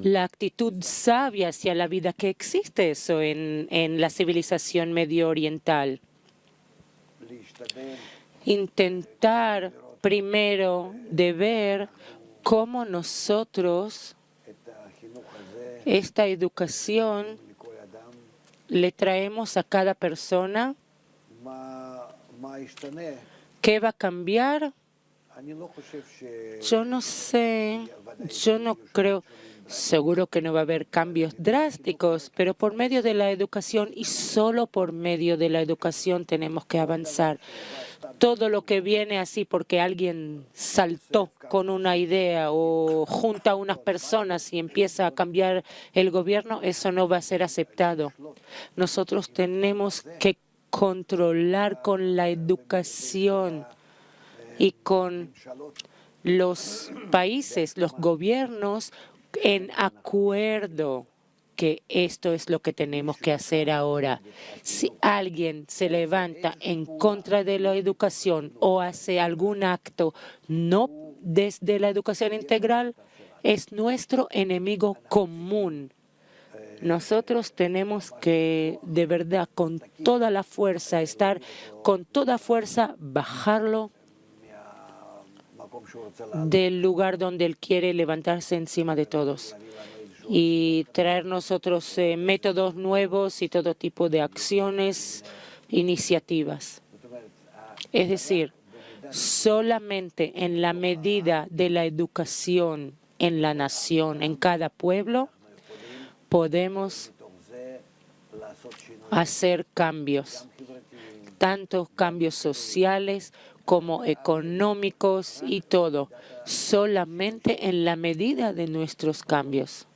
La actitud sabia hacia la vida, que existe eso en la civilización medio oriental. Intentar primero de ver cómo nosotros esta educación le traemos a cada persona. ¿Qué va a cambiar? Yo no sé, yo no creo, seguro que no va a haber cambios drásticos, pero por medio de la educación y solo por medio de la educación tenemos que avanzar. Todo lo que viene así porque alguien saltó con una idea o junta a unas personas y empieza a cambiar el gobierno, eso no va a ser aceptado. Nosotros tenemos que controlar con la educación y con los países, los gobiernos, en acuerdo que esto es lo que tenemos que hacer ahora. Si alguien se levanta en contra de la educación o hace algún acto no desde la educación integral, es nuestro enemigo común. Nosotros tenemos que, de verdad, con toda la fuerza, estar con toda fuerza, bajarlo del lugar donde él quiere levantarse encima de todos y traer nosotros métodos nuevos y todo tipo de acciones, iniciativas. Es decir, solamente en la medida de la educación en la nación, en cada pueblo, podemos hacer cambios, tanto cambios sociales como económicos y todo, solamente en la medida de nuestros cambios.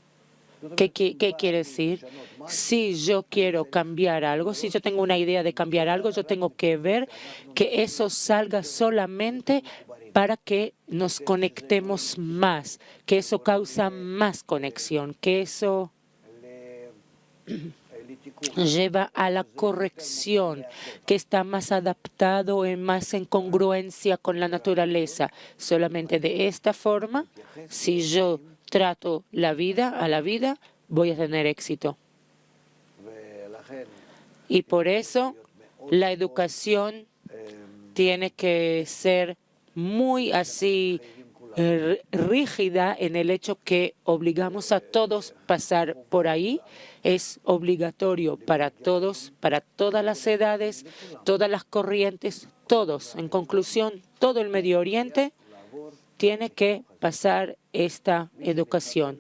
¿Qué quiere decir? Si yo quiero cambiar algo, si yo tengo una idea de cambiar algo, yo tengo que ver que eso salga solamente para que nos conectemos más, que eso causa más conexión, que eso lleva a la corrección, que está más adaptado y más en congruencia con la naturaleza. Solamente de esta forma, si yo trato a la vida, voy a tener éxito. Y por eso la educación tiene que ser muy así rígida en el hecho que obligamos a todos a pasar por ahí. Es obligatorio para todos, para todas las edades, todas las corrientes, todos. En conclusión, todo el Medio Oriente tiene que pasar esta educación.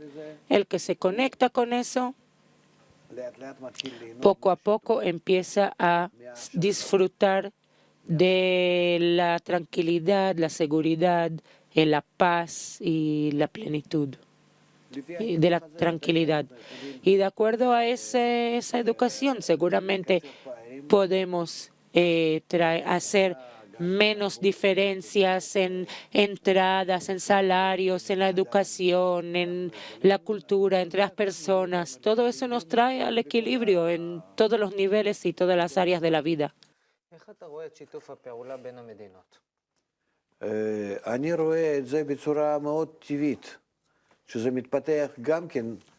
El que se conecta con eso, poco a poco empieza a disfrutar de la tranquilidad, la seguridad, la paz y la plenitud de la tranquilidad. Y de acuerdo a esa educación, seguramente podemos hacer menos diferencias en entradas, en salarios, en la educación, en la cultura, entre las personas. Todo eso nos trae al equilibrio en todos los niveles y todas las áreas de la vida.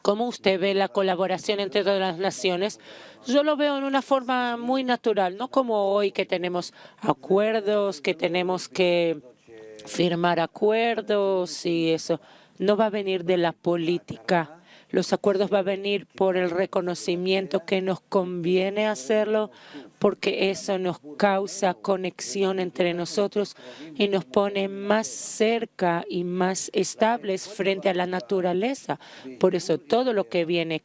¿Cómo usted ve la colaboración entre todas las naciones? Yo lo veo en una forma muy natural, no como hoy que tenemos acuerdos, que tenemos que firmar acuerdos y eso. No va a venir de la política. Los acuerdos van a venir por el reconocimiento que nos conviene hacerlo, porque eso nos causa conexión entre nosotros y nos pone más cerca y más estables frente a la naturaleza. Por eso todo lo que viene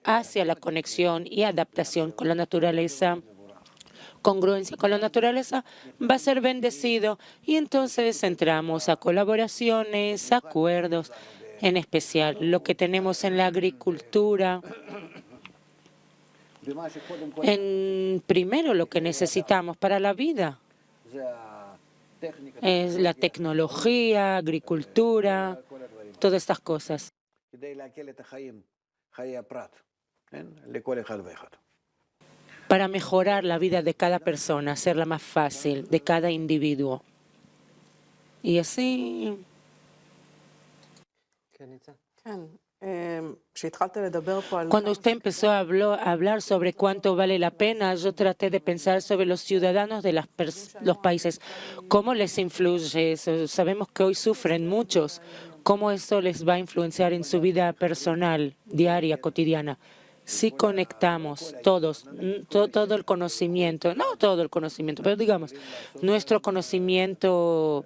hacia la conexión y adaptación con la naturaleza, congruencia con la naturaleza, va a ser bendecido. Y entonces entramos a colaboraciones, acuerdos, en especial lo que tenemos en la agricultura. Primero lo que necesitamos para la vida es la tecnología, agricultura, todas estas cosas. para mejorar la vida de cada persona, hacerla más fácil, de cada individuo. Y así, cuando usted empezó a hablar sobre cuánto vale la pena, yo traté de pensar sobre los ciudadanos de los países, cómo les influye eso. Sabemos que hoy sufren muchos, cómo eso les va a influenciar en su vida personal, diaria, cotidiana. Si conectamos todos, todo el conocimiento, no todo el conocimiento, pero digamos, nuestro conocimiento,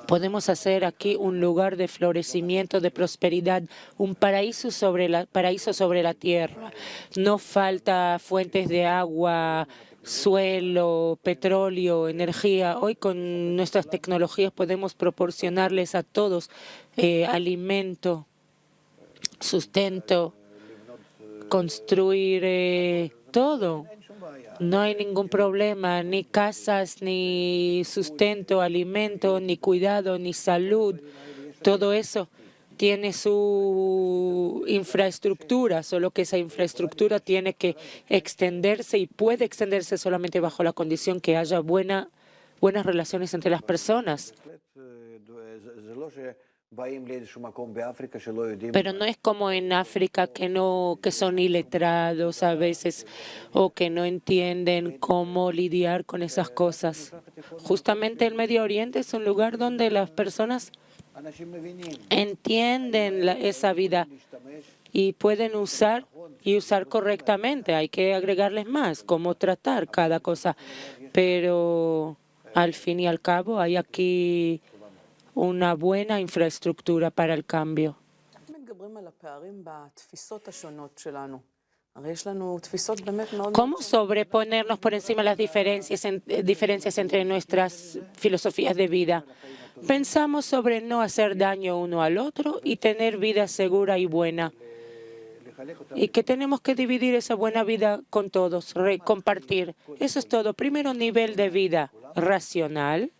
podemos hacer aquí un lugar de florecimiento, de prosperidad, un paraíso sobre la tierra. No falta fuentes de agua, suelo, petróleo, energía. Hoy con nuestras tecnologías podemos proporcionarles a todos alimento, sustento, construir todo. No hay ningún problema, ni casas, ni sustento, alimento, ni cuidado, ni salud. Todo eso tiene su infraestructura, solo que esa infraestructura tiene que extenderse y puede extenderse solamente bajo la condición que haya buenas relaciones entre las personas. Pero no es como en África que son iletrados a veces o que no entienden cómo lidiar con esas cosas. Justamente el Medio Oriente es un lugar donde las personas entienden esa vida y pueden usar correctamente. Hay que agregarles más, cómo tratar cada cosa. Pero al fin y al cabo hay aquí una buena infraestructura para el cambio. ¿Cómo sobreponernos por encima de las diferencias entre nuestras filosofías de vida? Pensamos sobre no hacer daño uno al otro y tener vida segura y buena. Y que tenemos que dividir esa buena vida con todos, compartir. Eso es todo. Primero, nivel de vida racional,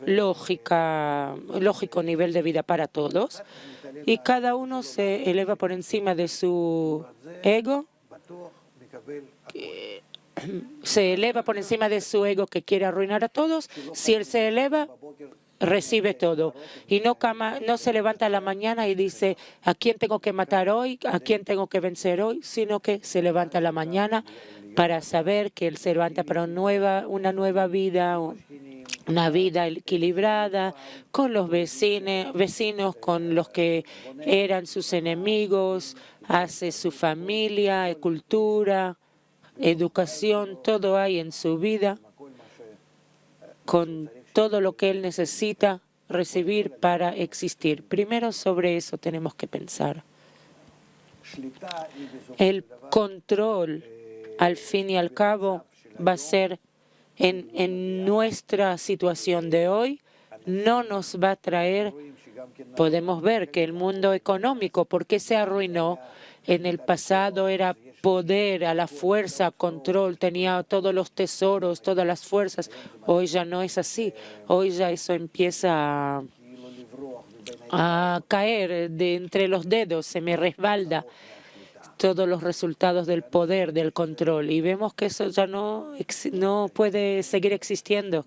lógico nivel de vida para todos, y cada uno se eleva por encima de su ego, que quiere arruinar a todos. Si él se eleva, recibe todo. Y no se levanta a la mañana y dice, ¿a quién tengo que matar hoy? ¿A quién tengo que vencer hoy? Sino que se levanta a la mañana para saber que él se levanta para una nueva vida, una vida equilibrada con los vecinos, con los que eran sus enemigos, hace su familia, cultura, educación, todo hay en su vida, con todo lo que él necesita recibir para existir. Primero sobre eso tenemos que pensar. El control, al fin y al cabo, va a ser en nuestra situación de hoy, no nos va a traer. Podemos ver que el mundo económico, ¿por qué se arruinó? En el pasado era poder, a la fuerza, control, tenía todos los tesoros, todas las fuerzas. Hoy ya no es así. Hoy ya eso empieza a caer de entre los dedos, se me resbalda todos los resultados del poder, del control. Y vemos que eso ya no puede seguir existiendo.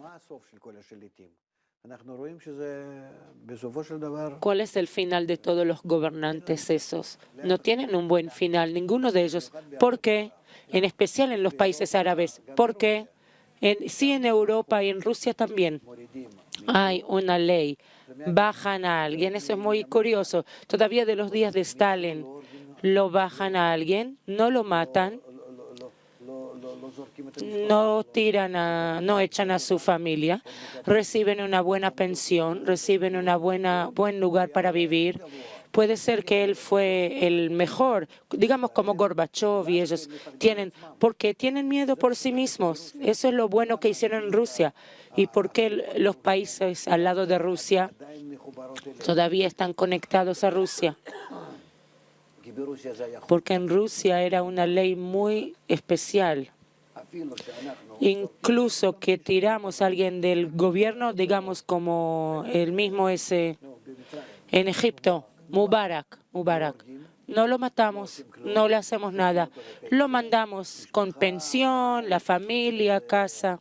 ¿Cuál es el final de todos los gobernantes esos? No tienen un buen final, ninguno de ellos. ¿Por qué? En especial en los países árabes. ¿Por qué? Sí, en Europa y en Rusia también. Hay una ley. Bajan a alguien. Eso es muy curioso. Todavía de los días de Stalin, lo bajan a alguien, no lo matan, no echan a su familia, reciben una buena pensión, reciben buen lugar para vivir. Puede ser que él fue el mejor, digamos como Gorbachev, y ellos porque tienen miedo por sí mismos. Eso es lo bueno que hicieron en Rusia. ¿Y por qué los países al lado de Rusia todavía están conectados a Rusia? Porque en Rusia era una ley muy especial. Incluso que tiramos a alguien del gobierno, digamos como el mismo ese en Egipto, Mubarak. no lo matamos, no le hacemos nada. Lo mandamos con pensión, la familia, casa,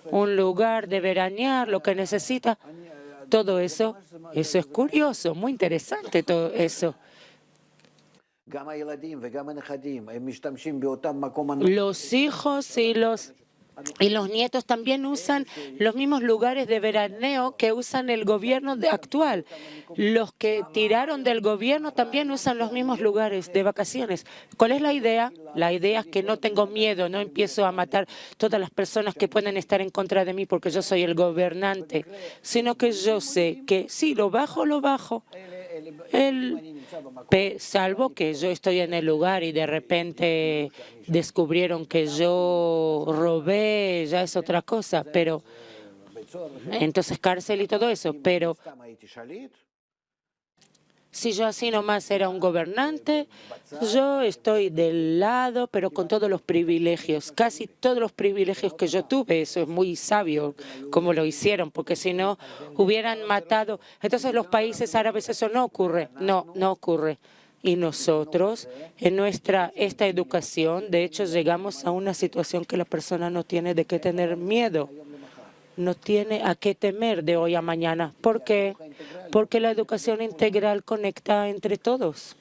un lugar de veranear, lo que necesita. Todo eso es curioso, muy interesante todo eso. Los hijos y los nietos también usan los mismos lugares de veraneo que usan el gobierno actual. Los que tiraron del gobierno también usan los mismos lugares de vacaciones. ¿Cuál es la idea? La idea es que no tengo miedo, no empiezo a matar todas las personas que pueden estar en contra de mí porque yo soy el gobernante, sino que yo sé que sí, lo bajo. Salvo que yo estoy en el lugar y de repente descubrieron que yo robé, ya es otra cosa, pero entonces cárcel y todo eso. Pero si yo así nomás era un gobernante, yo estoy del lado, pero con todos los privilegios, casi todos los privilegios que yo tuve. Eso es muy sabio como lo hicieron, porque si no hubieran matado. Entonces los países árabes eso no ocurre, no ocurre. Y nosotros, en esta educación, de hecho, llegamos a una situación que la persona no tiene de qué tener miedo. No tiene a qué temer de hoy a mañana. ¿Por qué? Porque la educación integral conecta entre todos.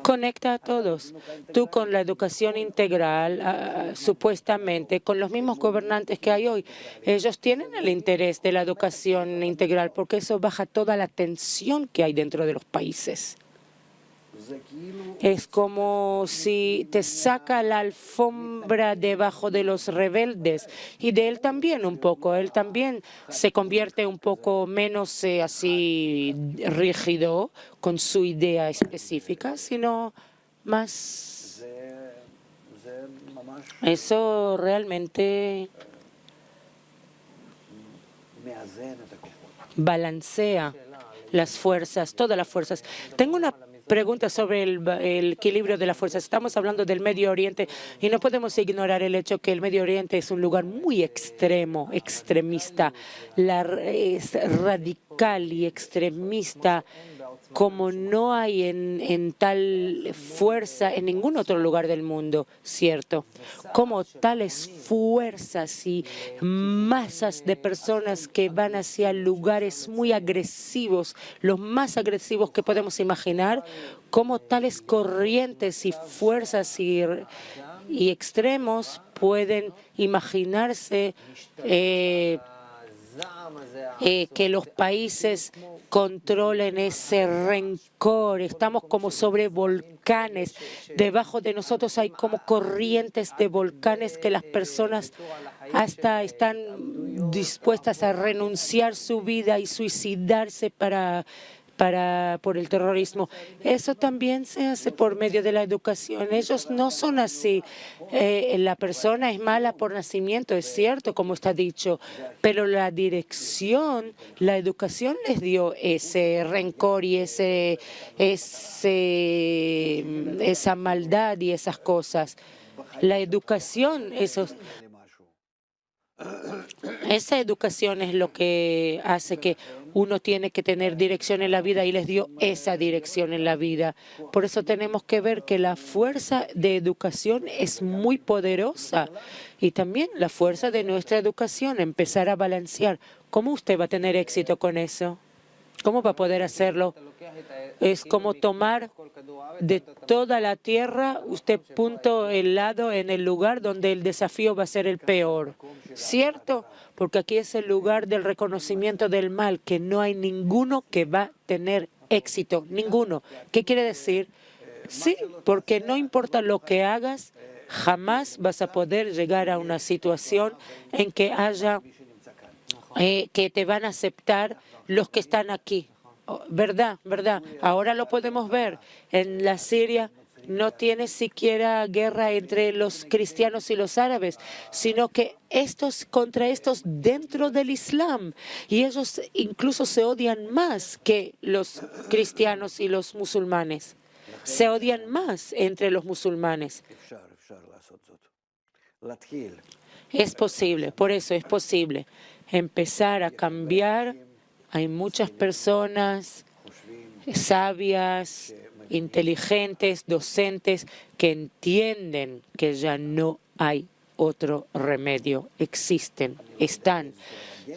Conecta a todos. Tú con la educación integral, supuestamente, con los mismos gobernantes que hay hoy, ellos tienen el interés de la educación integral porque eso baja toda la tensión que hay dentro de los países. Es como si te saca la alfombra debajo de los rebeldes y de él también un poco. Él también se convierte un poco menos así rígido con su idea específica, sino más. Eso realmente balancea las fuerzas, todas las fuerzas. Tengo una pregunta sobre el equilibrio de las fuerzas. Estamos hablando del Medio Oriente y no podemos ignorar el hecho que el Medio Oriente es un lugar muy extremo, extremista, es radical y extremista como no hay en tal fuerza en ningún otro lugar del mundo, ¿cierto? Como tales fuerzas y masas de personas que van hacia lugares muy agresivos, los más agresivos que podemos imaginar, como tales corrientes y fuerzas y extremos pueden imaginarse que los países controlen ese rencor. Estamos como sobre volcanes. Debajo de nosotros hay como corrientes de volcanes que las personas hasta están dispuestas a renunciar su vida y suicidarse por el terrorismo. Eso también se hace por medio de la educación. Ellos no son así. La persona es mala por nacimiento, es cierto, como está dicho, pero la dirección, la educación les dio ese rencor y esa maldad y esas cosas. La educación, esa educación es lo que hace que uno tiene que tener dirección en la vida y les dio esa dirección en la vida. Por eso tenemos que ver que la fuerza de educación es muy poderosa y también la fuerza de nuestra educación, empezar a balancear. ¿Cómo usted va a tener éxito con eso? ¿Cómo va a poder hacerlo? Es como tomar de toda la tierra, usted punto el lado en el lugar donde el desafío va a ser el peor, ¿cierto? Porque aquí es el lugar del reconocimiento del mal, que no hay ninguno que va a tener éxito, ninguno. ¿Qué quiere decir? Sí, porque no importa lo que hagas, jamás vas a poder llegar a una situación en que haya que te van a aceptar los que están aquí. ¿Verdad? ¿Verdad? Ahora lo podemos ver. En la Siria no tiene siquiera guerra entre los cristianos y los árabes, sino que estos contra estos dentro del Islam. Y ellos incluso se odian más que los cristianos y los musulmanes. Se odian más entre los musulmanes. Es posible, por eso es posible empezar a cambiar. Hay muchas personas sabias, inteligentes, docentes que entienden que ya no hay otro remedio. Existen, están.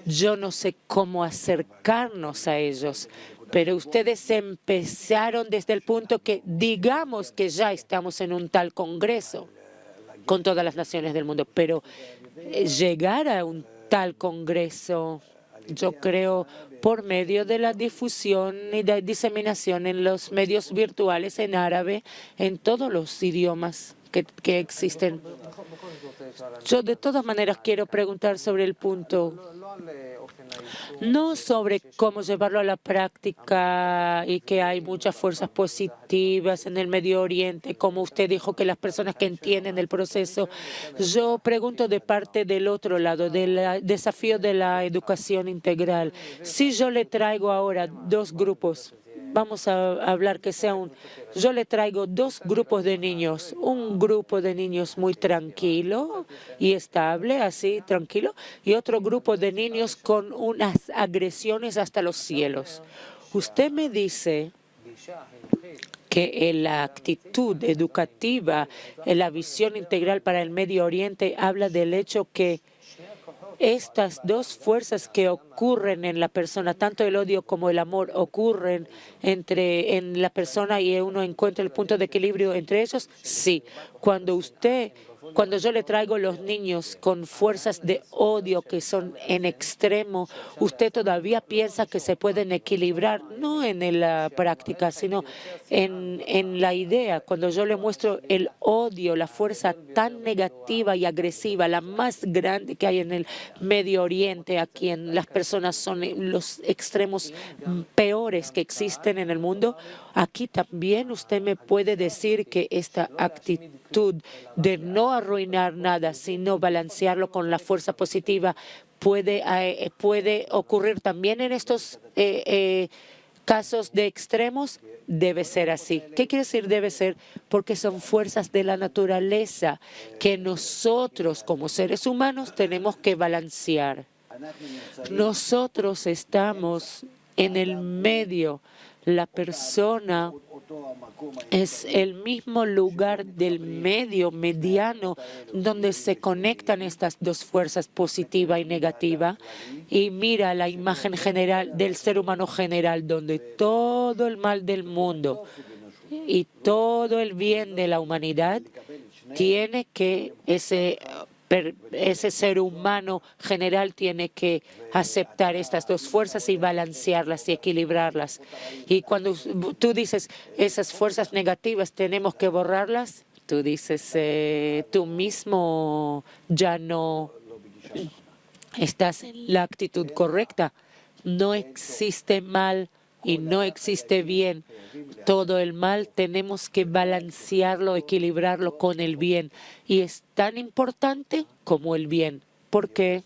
Yo no sé cómo acercarnos a ellos, pero ustedes empezaron desde el punto que digamos que ya estamos en un tal congreso con todas las naciones del mundo, pero llegar a un tal congreso, yo creo, por medio de la difusión y de diseminación en los medios virtuales en árabe, en todos los idiomas que existen. Yo de todas maneras quiero preguntar sobre el punto, no sobre cómo llevarlo a la práctica y que hay muchas fuerzas positivas en el Medio Oriente, como usted dijo, que las personas que entienden el proceso. Yo pregunto de parte del otro lado, del desafío de la educación integral. Si yo le traigo ahora dos grupos, vamos a hablar que sea yo le traigo dos grupos de niños, un grupo de niños muy tranquilo y estable, así tranquilo, y otro grupo de niños con unas agresiones hasta los cielos. Usted me dice que en la actitud educativa, en la visión integral para el Medio Oriente, habla del hecho que estas dos fuerzas que ocurren en la persona, tanto el odio como el amor, ocurren en la persona y uno encuentra el punto de equilibrio entre ellos. Sí, cuando yo le traigo los niños con fuerzas de odio que son en extremo, usted todavía piensa que se pueden equilibrar, no en la práctica, sino en la idea. Cuando yo le muestro el odio, la fuerza tan negativa y agresiva, la más grande que hay en el Medio Oriente, aquí en las personas son los extremos peores que existen en el mundo, aquí también usted me puede decir que esta actitud de no arruinar nada, sino balancearlo con la fuerza positiva, puede ocurrir también en estos casos de extremos. Debe ser así. ¿Qué quiere decir debe ser? Porque son fuerzas de la naturaleza que nosotros como seres humanos tenemos que balancear. Nosotros estamos en el medio. La persona es el mismo lugar del medio, mediano, donde se conectan estas dos fuerzas, positiva y negativa, y mira la imagen general del ser humano general, donde todo el mal del mundo y todo el bien de la humanidad tiene que ese ser humano general tiene que aceptar estas dos fuerzas y balancearlas y equilibrarlas. Y cuando tú dices esas fuerzas negativas tenemos que borrarlas, tú dices tú mismo ya no estás en la actitud correcta. No existe mal y no existe bien. Todo el mal tenemos que balancearlo, equilibrarlo con el bien. Y es tan importante como el bien. ¿Por qué?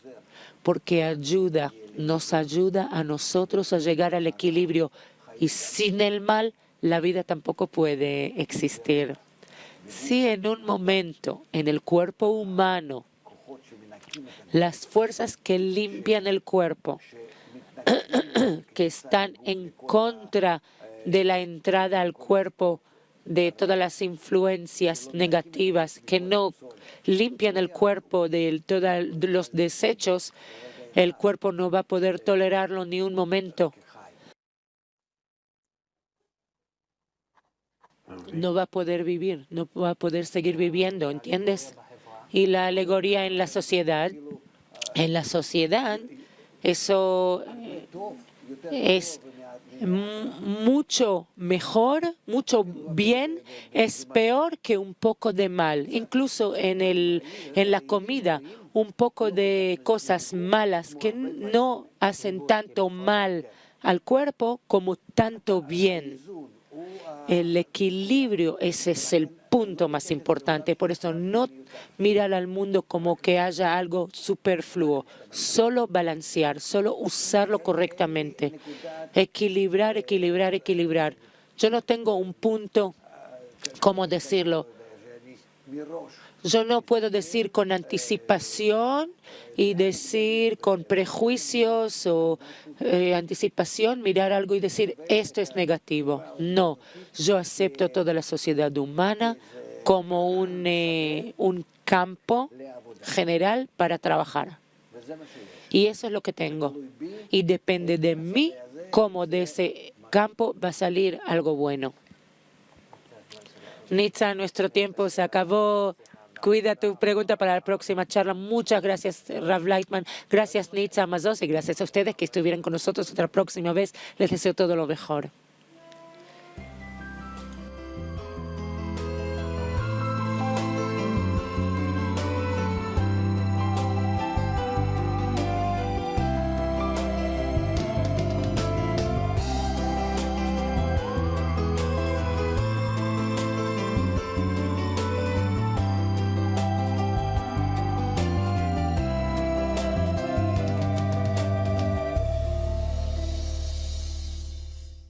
Porque nos ayuda a nosotros a llegar al equilibrio. Y sin el mal, la vida tampoco puede existir. Si en un momento en el cuerpo humano, las fuerzas que limpian el cuerpo, que están en contra de la entrada al cuerpo de todas las influencias negativas, que no limpian el cuerpo de todos los desechos, el cuerpo no va a poder tolerarlo ni un momento. No va a poder vivir, no va a poder seguir viviendo, ¿entiendes? Y la alegoría en la sociedad, eso es mucho mejor, mucho bien, es peor que un poco de mal. Incluso en la comida, un poco de cosas malas que no hacen tanto mal al cuerpo como tanto bien. El equilibrio, ese es el punto más importante. Por eso no mirar al mundo como que haya algo superfluo, solo balancear, solo usarlo correctamente. Equilibrar, equilibrar, equilibrar. Yo no tengo un punto, ¿cómo decirlo? Yo no puedo decir con anticipación y decir con prejuicios o anticipación, mirar algo y decir esto es negativo. No, yo acepto toda la sociedad humana como un campo general para trabajar. Y eso es lo que tengo. Y depende de mí cómo de ese campo va a salir algo bueno. Nitza, nuestro tiempo se acabó. Cuida tu pregunta para la próxima charla. Muchas gracias, Rav Lightman. Gracias, Nitza Mazos, y gracias a ustedes que estuvieran con nosotros otra próxima vez. Les deseo todo lo mejor.